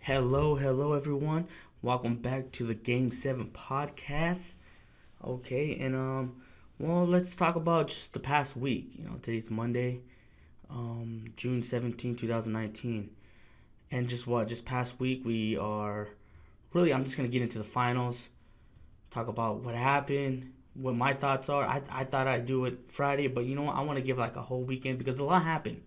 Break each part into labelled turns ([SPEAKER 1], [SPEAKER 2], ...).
[SPEAKER 1] Hello everyone. Welcome back to the Game 7 podcast. Okay, and let's talk about just the past week. Today's Monday, June 17, 2019. And just past week we are really I'm just going to get into the finals, talk about what happened, what my thoughts are. I thought I'd do it Friday, but you know what? I want to give like a whole weekend because a lot happened.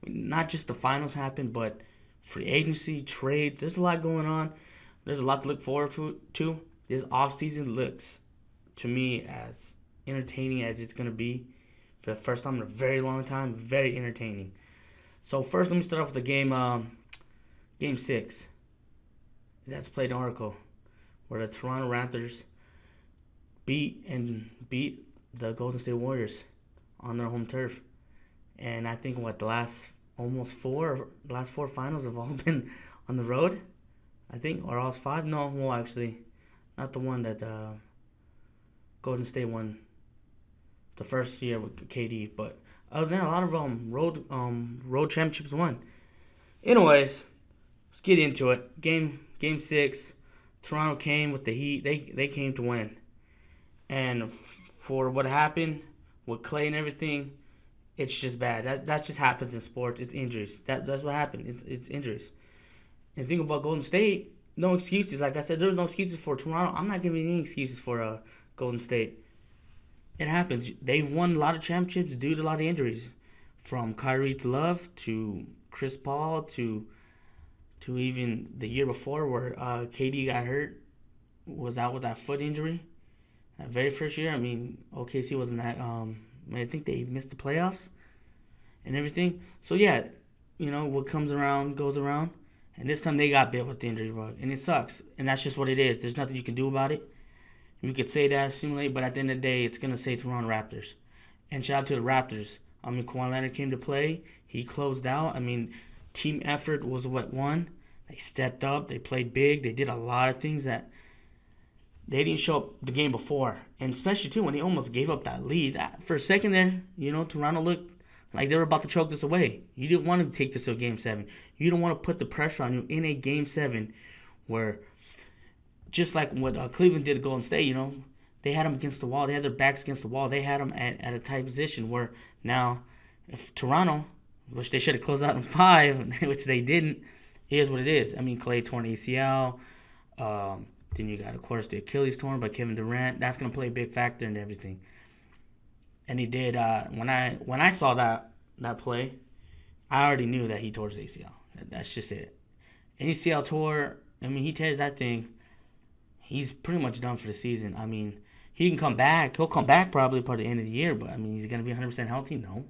[SPEAKER 1] Not just the finals happened, but free agency, trades. There's a lot going on. There's a lot to look forward to. This off season looks to me as entertaining as it's gonna be for the first time in a very long time. Very entertaining. So first, let me start off with the game. Game 6. That's played in Oracle, where the Toronto Raptors beat the Golden State Warriors on their home turf. And I think the last four finals have all been on the road. I think, or all 5. No, well actually, not the one that Golden State won the first year with KD, but other than that, a lot of road championships won. Anyways, let's get into it. Game 6, Toronto came with the heat. They came to win, and for what happened with Clay and everything, it's just bad. That just happens in sports. It's injuries. That's what happened. It's injuries. And think about Golden State, no excuses. Like I said, there's no excuses for Toronto. I'm not giving any excuses for Golden State. It happens. They won a lot of championships due to a lot of injuries, from Kyrie to Love to Chris Paul to even the year before where KD got hurt, was out with that foot injury. That very first year, I mean, OKC wasn't that. I think they missed the playoffs and everything. So yeah, what comes around goes around. And this time they got bit with the injury bug, and it sucks. And that's just what it is. There's nothing you can do about it. You could say that, simulate, but at the end of the day, it's gonna say Toronto Raptors. And shout out to the Raptors. Kawhi Leonard came to play. He closed out. Team effort was what won. They stepped up. They played big. They did a lot of things that they didn't show up the game before, and especially too when they almost gave up that lead. For a second there, Toronto looked like they were about to choke this away. You didn't want to take this to a Game 7. You don't want to put the pressure on you in a Game 7 where, just like what Cleveland did to Golden State, they had them against the wall. They had their backs against the wall. They had them at a tight position where now, if Toronto, which they should have closed out in 5, which they didn't, is what it is. Clay torn ACL. Then you got, of course, the Achilles torn by Kevin Durant. That's going to play a big factor in everything. And he did. When I saw that play, I already knew that he tore his ACL. That's just it. ACL tore. He tears that thing. He's pretty much done for the season. He can come back. He'll come back probably by the end of the year. But he's going to be 100% healthy. No.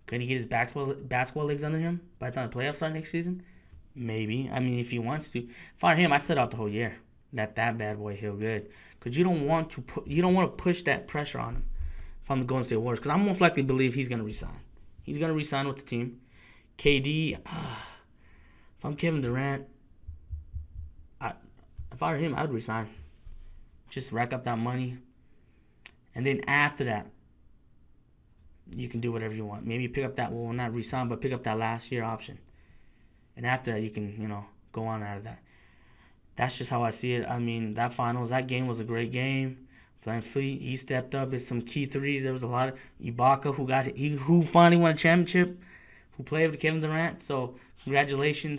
[SPEAKER 1] Can he get his basketball legs under him by the time the playoffs start next season? Maybe. If he wants to. For him, I said out the whole year that bad boy heal good, because you don't want to push that pressure on him from the Golden State Warriors, because I'm most likely to believe he's going to resign. He's going to resign with the team. KD, if I'm Kevin Durant, if I were him, I'd resign. Just rack up that money, and then after that, you can do whatever you want. Maybe pick up that, not resign, but pick up that last year option, and after that, you can go on out of that. That's just how I see it. That finals, that game was a great game. VanVleet, he stepped up with some key threes. There was a lot of Ibaka who finally won a championship, who played with Kevin Durant. So congratulations.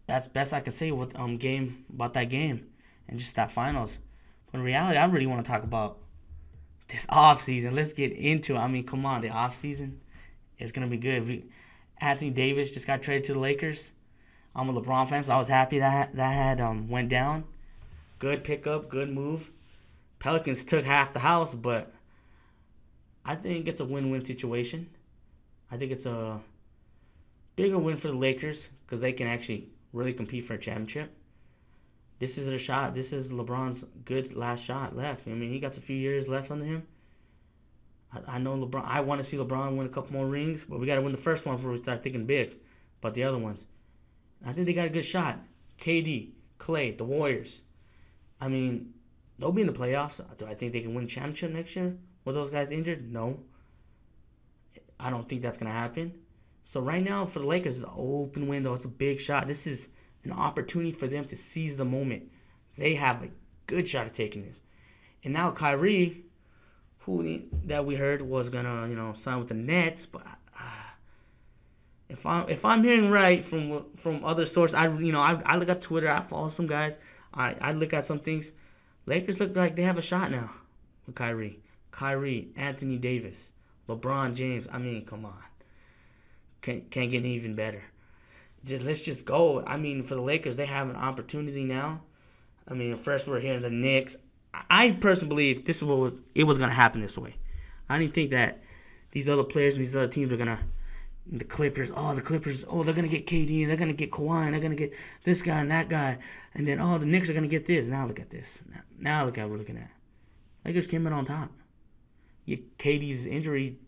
[SPEAKER 1] That's best I can say with about that game and just that finals. But in reality, I really want to talk about this off season. Let's get into it. Come on, the off season is gonna be good. Anthony Davis just got traded to the Lakers. I'm a LeBron fan, so I was happy that had went down. Good pickup, good move. Pelicans took half the house, but I think it's a win-win situation. I think it's a bigger win for the Lakers because they can actually really compete for a championship. This is their shot. This is LeBron's good last shot left. He got a few years left under him. I know LeBron. I want to see LeBron win a couple more rings, but we got to win the first one before we start thinking big about the other ones. I think they got a good shot. KD, Clay, the Warriors. They'll be in the playoffs. Do I think they can win a championship next year with those guys injured? No. I don't think that's going to happen. So right now for the Lakers, it's an open window. It's a big shot. This an opportunity for them to seize the moment. They have a good shot at taking this. And now Kyrie, who that we heard was gonna, sign with the Nets, but if I'm hearing right from other sources, I look at Twitter, I follow some guys, I look at some things. Lakers look like they have a shot now with Kyrie, Anthony Davis, LeBron James. I mean, come on, can't get even better. Let's just go. I mean, for the Lakers, they have an opportunity now. I mean, first we're hearing the Knicks. I personally believe it was gonna happen this way. I didn't think that these other players and these other teams are gonna. The Clippers, they're gonna get KD, they're gonna get Kawhi, they're gonna get this guy and that guy, and then the Knicks are gonna get this. Now look at this. Now look at what we're looking at. Lakers came in on top. KD's injury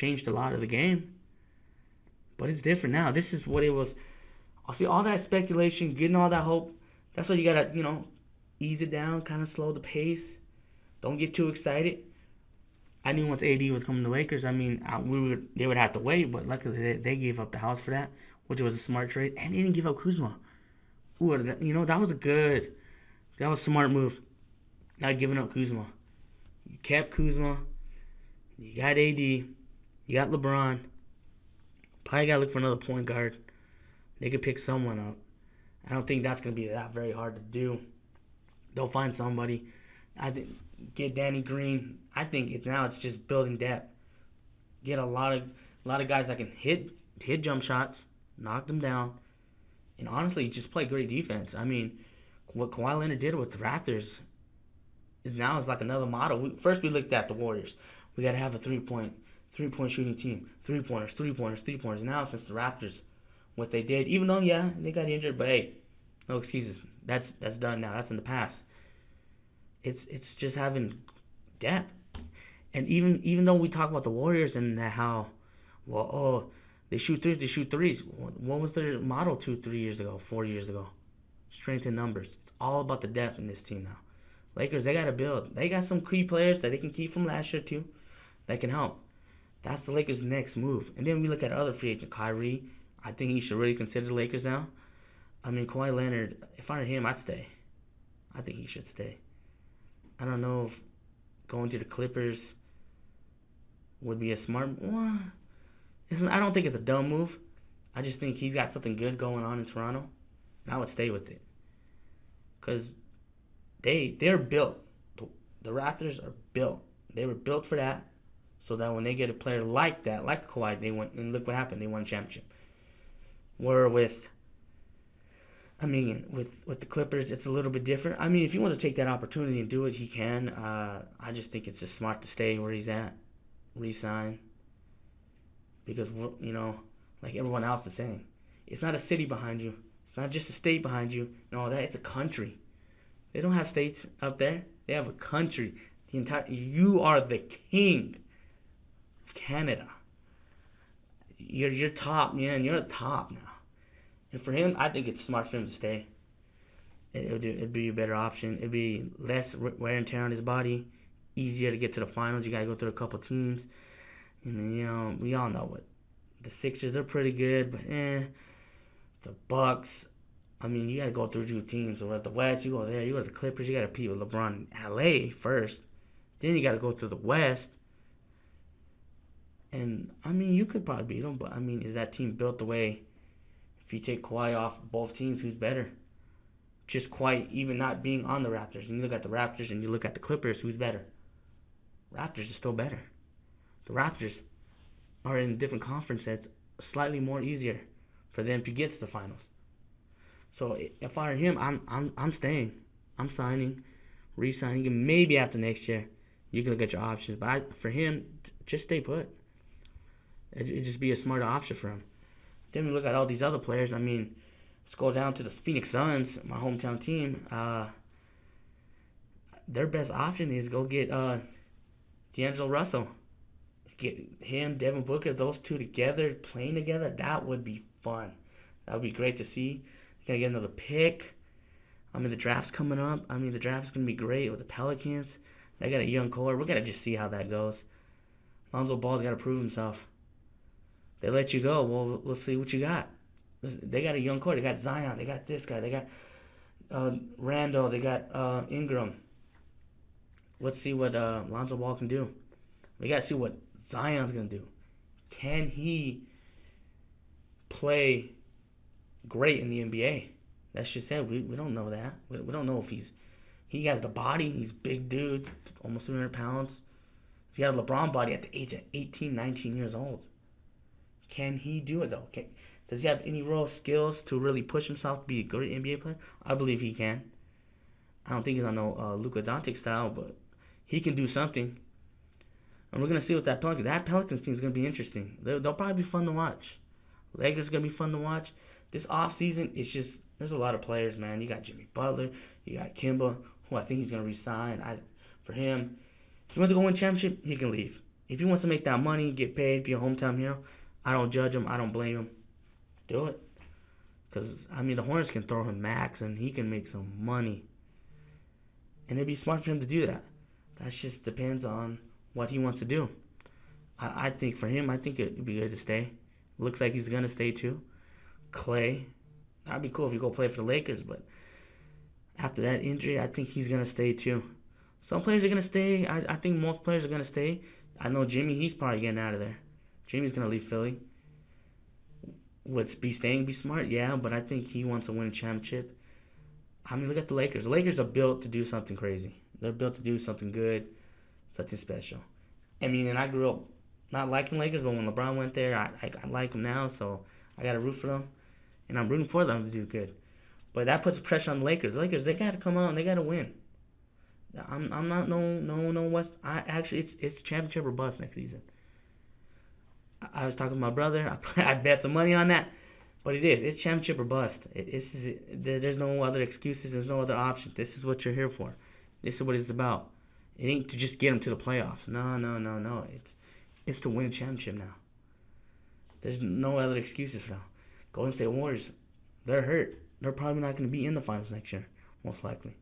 [SPEAKER 1] changed a lot of the game, but it's different now. This is what it was. I see all that speculation, getting all that hope. That's why you gotta, ease it down, kind of slow the pace. Don't get too excited. I knew once AD was coming to Lakers, they would have to wait, but luckily they gave up the house for that, which was a smart trade, and they didn't give up Kuzma. That was a smart move, not giving up Kuzma. You kept Kuzma, you got AD, you got LeBron, probably got to look for another point guard. They could pick someone up. I don't think that's going to be that very hard to do. They'll find somebody. I think get Danny Green. I think it's just building depth. Get a lot of guys that can hit jump shots, knock them down, and honestly just play great defense. I mean, what Kawhi Leonard did with the Raptors is like another model. First we looked at the Warriors. We got to have a three-point shooting team. Three-pointers. Now since the Raptors, what they did, even though they got injured, but hey, no excuses. That's done now. That's in the past. It's just having depth. And even though we talk about the Warriors and how, they shoot threes. What was their model 2-3 years ago, 4 years ago? Strength in numbers. It's all about the depth in this team now. Lakers, they got to build. They got some key players that they can keep from last year too that can help. That's the Lakers' next move. And then we look at other free agent, Kyrie. I think he should really consider the Lakers now. I mean, Kawhi Leonard, if I were him, I'd stay. I think he should stay. I don't know if going to the Clippers would be a smart one. I don't think it's a dumb move. I just think he's got something good going on in Toronto, and I would stay with it. Because they're built. The Raptors are built. They were built for that, so that when they get a player like that, like Kawhi, they went, and look what happened. They won a championship. Where with the Clippers, it's a little bit different. I mean, if he wants to take that opportunity and do it, he can. I just think it's just smart to stay where he's at, re-sign. Because, like everyone else is saying, it's not a city behind you. It's not just a state behind you and all that. It's a country. They don't have states up there. They have a country. You are the king of Canada. You're top, man. You're the top now. And for him, I think it's smart for him to stay. It'd be a better option. It'd be less wear and tear on his body. Easier to get to the finals. You got to go through a couple teams. And, we all know what. The Sixers are pretty good, but the Bucks. You got to go through 2 teams. So at the West, you go there. You go to the Clippers. You got to compete with LeBron in LA first. Then you got to go through the West. And, you could probably beat them, but, is that team built the way? If you take Kawhi off both teams, who's better? Just Kawhi even not being on the Raptors. And you look at the Raptors and you look at the Clippers, who's better? Raptors are still better. The Raptors are in a different conference that's slightly more easier for them to get to the finals. So if I were him, I'm staying. I'm signing, re-signing. And maybe after next year, you can look at your options. But for him, just stay put. It'd just be a smarter option for him. Then we look at all these other players. Let's go down to the Phoenix Suns, my hometown team. Their best option is go get D'Angelo Russell. Get him, Devin Booker, those two together, playing together. That would be fun. That would be great to see. Got to get another pick. The draft's coming up. The draft's going to be great with the Pelicans. They got a young core. We're going to just see how that goes. Lonzo Ball's got to prove himself. They let you go. Well, we'll see what you got. They got a young core. They got Zion. They got this guy. They got Randall. They got Ingram. Let's see what Lonzo Ball can do. We got to see what Zion's going to do. Can he play great in the NBA? That's just it. We don't know that. We don't know if he has the body. He's a big dude, almost 200 pounds. He had a LeBron body at the age of 18, 19 years old. Can he do it, though? Does he have any real skills to really push himself to be a great NBA player? I believe he can. I don't think he's on no Luka Doncic style, but he can do something. And we're going to see what that Pelicans team is going to be interesting. They'll probably be fun to watch. Lakers are going to be fun to watch. This offseason, it's just, there's a lot of players, man. You got Jimmy Butler. You got Kemba, who I think he's going to resign. For him, if he wants to go win a championship, he can leave. If he wants to make that money, get paid, be a hometown hero, I don't judge him. I don't blame him. Do it. Because, the Hornets can throw him max, and he can make some money. And it'd be smart for him to do that. That just depends on what he wants to do. I think for him, I think it'd be good to stay. Looks like he's going to stay too. Clay, that'd be cool if he go play for the Lakers, but after that injury, I think he's going to stay too. Some players are going to stay. I think most players are going to stay. I know Jimmy, he's probably getting out of there. Jimmy's going to leave Philly. Would be staying, be smart, yeah, but I think he wants to win a championship. Look at the Lakers. The Lakers are built to do something crazy. They're built to do something good, something special. And I grew up not liking Lakers, but when LeBron went there, I like them now, so I got to root for them. And I'm rooting for them to do good. But that puts pressure on the Lakers. The Lakers, they got to come out and they got to win. I'm not no West. It's championship or bust next season. I was talking to my brother. I bet the money on that. But it is. It's championship or bust. There's no other excuses. There's no other options. This is what you're here for. This is what it's about. It ain't to just get them to the playoffs. No. It's to win a championship now. There's no other excuses now. Golden State Warriors, they're hurt. They're probably not going to be in the finals next year, most likely.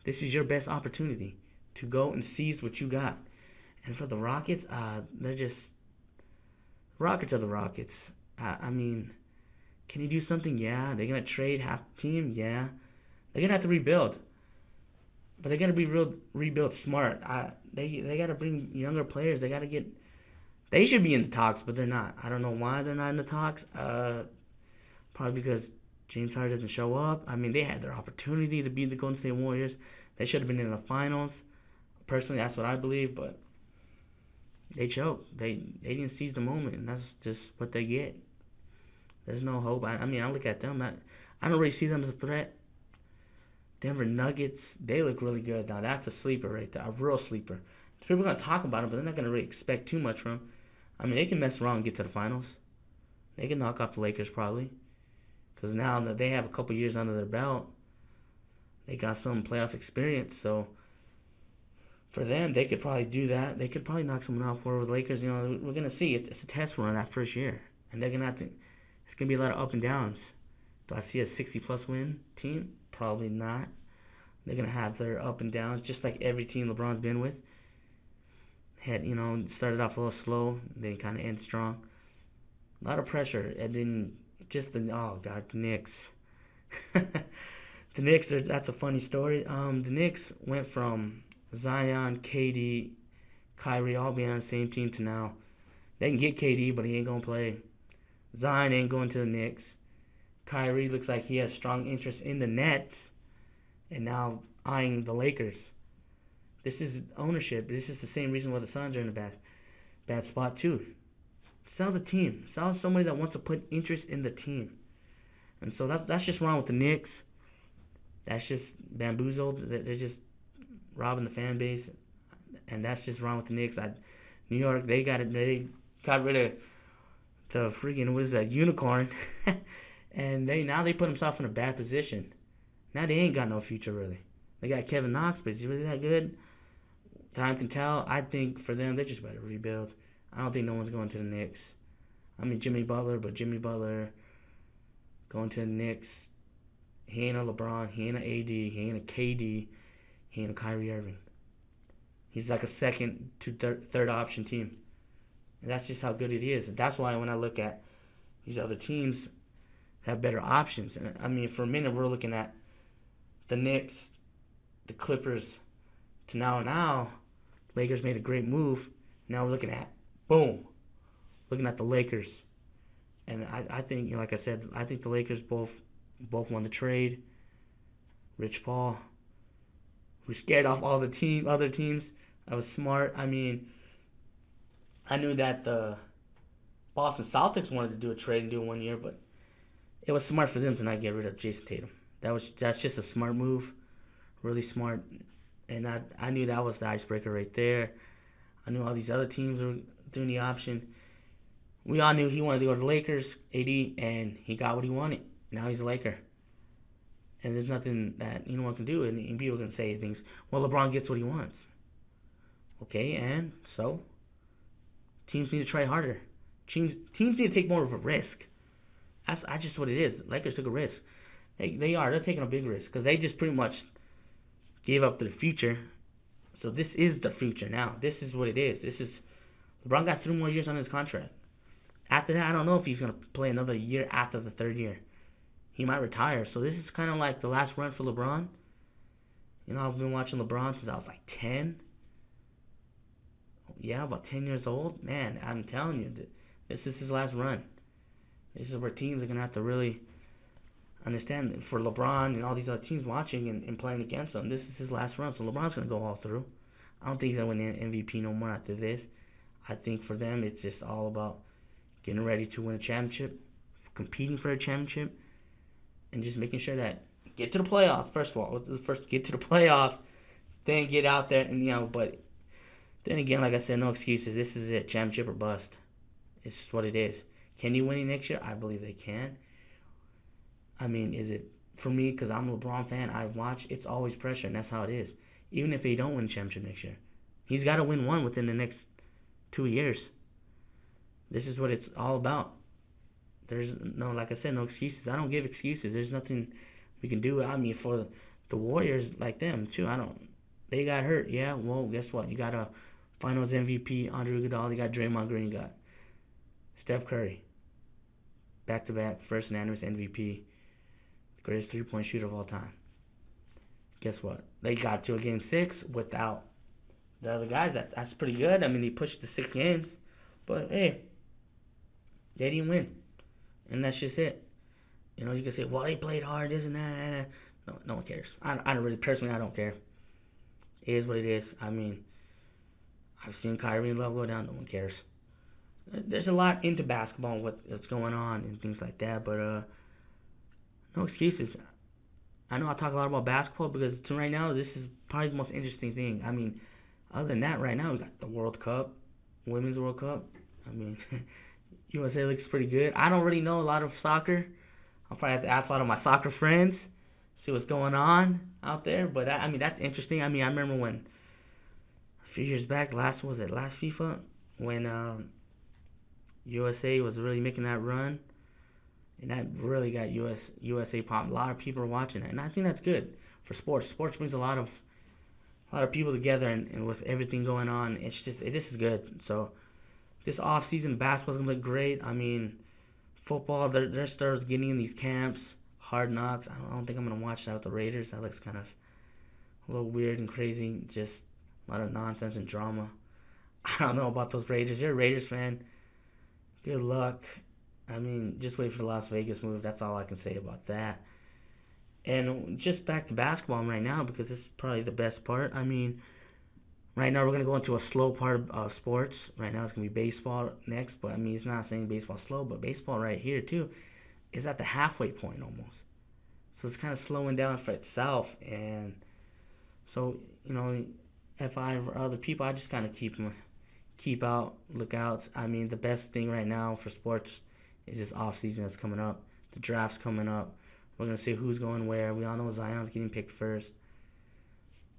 [SPEAKER 1] This is your best opportunity to go and seize what you got. And for the Rockets, they're just... Rockets are the Rockets. Can you do something? Yeah. They're going to trade half the team? Yeah. They're going to have to rebuild. But they're going to be rebuild smart. They got to bring younger players. They got to get... They should be in the talks, but they're not. I don't know why they're not in the talks. Probably because James Harden doesn't show up. They had their opportunity to beat the Golden State Warriors. They should have been in the finals. Personally, that's what I believe, but they choked. They didn't seize the moment, and that's just what they get. There's no hope. I look at them. I don't really see them as a threat. Denver Nuggets, they look really good. Now, that's a sleeper right there, a real sleeper. People are going to talk about them, but they're not going to really expect too much from them. They can mess around and get to the finals. They can knock off the Lakers probably. Because now that they have a couple years under their belt, they got some playoff experience. So for them, they could probably do that. They could probably knock someone off for the Lakers. We're going to see. It's a test run that first year. And they're going to have to, it's going to be a lot of up and downs. Do I see a 60-plus win team? Probably not. They're going to have their up and downs, just like every team LeBron's been with. Started off a little slow, then kind of end strong. A lot of pressure, and then the Knicks. The Knicks, that's a funny story. The Knicks went from Zion, KD, Kyrie all being on the same team to now. They can get KD, but he ain't going to play. Zion ain't going to the Knicks. Kyrie looks like he has strong interest in the Nets, and now eyeing the Lakers. This is ownership. This is the same reason why the Suns are in a bad spot too. Sell the team. Sell somebody that wants to put interest in the team. And so that's just wrong with the Knicks. That's just bamboozled. They're just robbing the fan base, and that's just wrong with the Knicks. New York, they got rid of the freaking unicorn, and now they put themselves in a bad position. Now they ain't got no future really. They got Kevin Knox, but is he really that good? Time can tell. I think for them, they just better rebuild. I don't think no one's going to the Knicks. Jimmy Butler going to the Knicks. He ain't a LeBron. He ain't a AD. He ain't a KD. He ain't a Kyrie Irving. He's like a second to third option team. And that's just how good it is. And that's why when I look at these other teams, have better options. And I mean, for a minute we're looking at the Knicks, the Clippers, to now Lakers made a great move. Now we're looking at looking at the Lakers, and I think, like I said, I think the Lakers both won the trade. Rich Paul, who scared off all the other teams. That was smart. I mean, I knew that the Boston Celtics wanted to do a trade and do it 1 year, but it was smart for them to not get rid of Jason Tatum. That's just a smart move, really smart. And I knew that was the icebreaker right there. I knew all these other teams were doing the option. We all knew he wanted to go to the Lakers, AD, and he got what he wanted. Now he's a Laker. And there's nothing that anyone can do. And people can say things, well, LeBron gets what he wants. Okay, and so teams need to try harder. Teams need to take more of a risk. That's just what it is. Lakers took a risk. They're taking a big risk because they just pretty much gave up their future. So this is the future now. This is what it is. LeBron got 3 more years on his contract. After that, I don't know if he's going to play another year after the 3rd year. He might retire. So this is kind of like the last run for LeBron. You know, I've been watching LeBron since I was like 10. Yeah, about 10 years old. Man, I'm telling you, this is his last run. This is where teams are going to have to really understand that for LeBron and all these other teams watching and playing against him, this is his last run. So LeBron's going to go all through. I don't think he's going to win the MVP no more after this. I think for them, it's just all about getting ready to win a championship, competing for a championship, and just making sure that get to the playoffs, first of all. First, get to the playoffs, then get out there. And but then again, like I said, no excuses. This is it, championship or bust. It's just what it is. Can you win it next year? I believe they can. I mean, is it for me, because I'm a LeBron fan, I watch, it's always pressure, and that's how it is. Even if they don't win the championship next year. He's got to win one within the next 2 years. This is what it's all about. There's no, like I said, no excuses. I don't give excuses. There's nothing we can do. I mean, for the Warriors, like them, too, they got hurt. Yeah, well, guess what? You got a Finals MVP, Andre Iguodala, you got Draymond Green, you got Steph Curry. Back-to-back, first unanimous MVP. Greatest three-point shooter of all time. Guess what? They got to a Game 6 without the other guys. That's pretty good. I mean, they pushed to 6 games. But, hey, they didn't win. And that's just it. You can say, well, they played hard, this and that. No one cares. I don't really, personally, I don't care. It is what it is. I mean, I've seen Kyrie and Love go down. No one cares. There's a lot into basketball and what's going on and things like that, but no excuses. I know I talk a lot about basketball because to right now this is probably the most interesting thing. I mean, other than that, right now we got the World Cup, Women's World Cup. I mean, USA looks pretty good. I don't really know a lot of soccer. I'll probably have to ask a lot of my soccer friends, see what's going on out there. But I mean, that's interesting. I mean, I remember when a few years back, last FIFA, when USA was really making that run, and that really got USA pop. A lot of people are watching it, and I think that's good for sports. Sports brings a lot of people together, and with everything going on, this is good. So this off season, basketball's gonna look great. I mean, football, they're starting getting in these camps, Hard Knocks. I don't think I'm gonna watch that with the Raiders. That looks kind of a little weird and crazy. Just a lot of nonsense and drama. I don't know about those Raiders. You're a Raiders fan. Good luck. I mean, just wait for the Las Vegas move. That's all I can say about that. And just back to basketball right now, because this is probably the best part. I mean, right now we're going to go into a slow part of sports. Right now it's going to be baseball next, but I mean, it's not saying baseball slow, but baseball right here too is at the halfway point almost. So it's kind of slowing down for itself. And so, if I were other people, I just kind of look out. I mean, the best thing right now for sports is this off season that's coming up. The draft's coming up. We're gonna see who's going where. We all know Zion's getting picked first,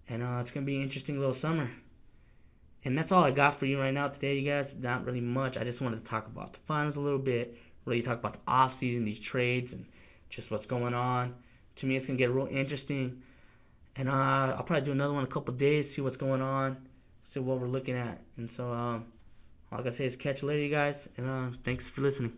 [SPEAKER 1] and it's gonna be an interesting little summer. And that's all I got for you right now today, you guys. Not really much. I just wanted to talk about the finals a little bit. Really talk about the off season, these trades, and just what's going on. To me, it's gonna get real interesting. And I'll probably do another one in a couple of days, see what's going on, see what we're looking at. And so, all I gotta say is catch you later, you guys, and thanks for listening.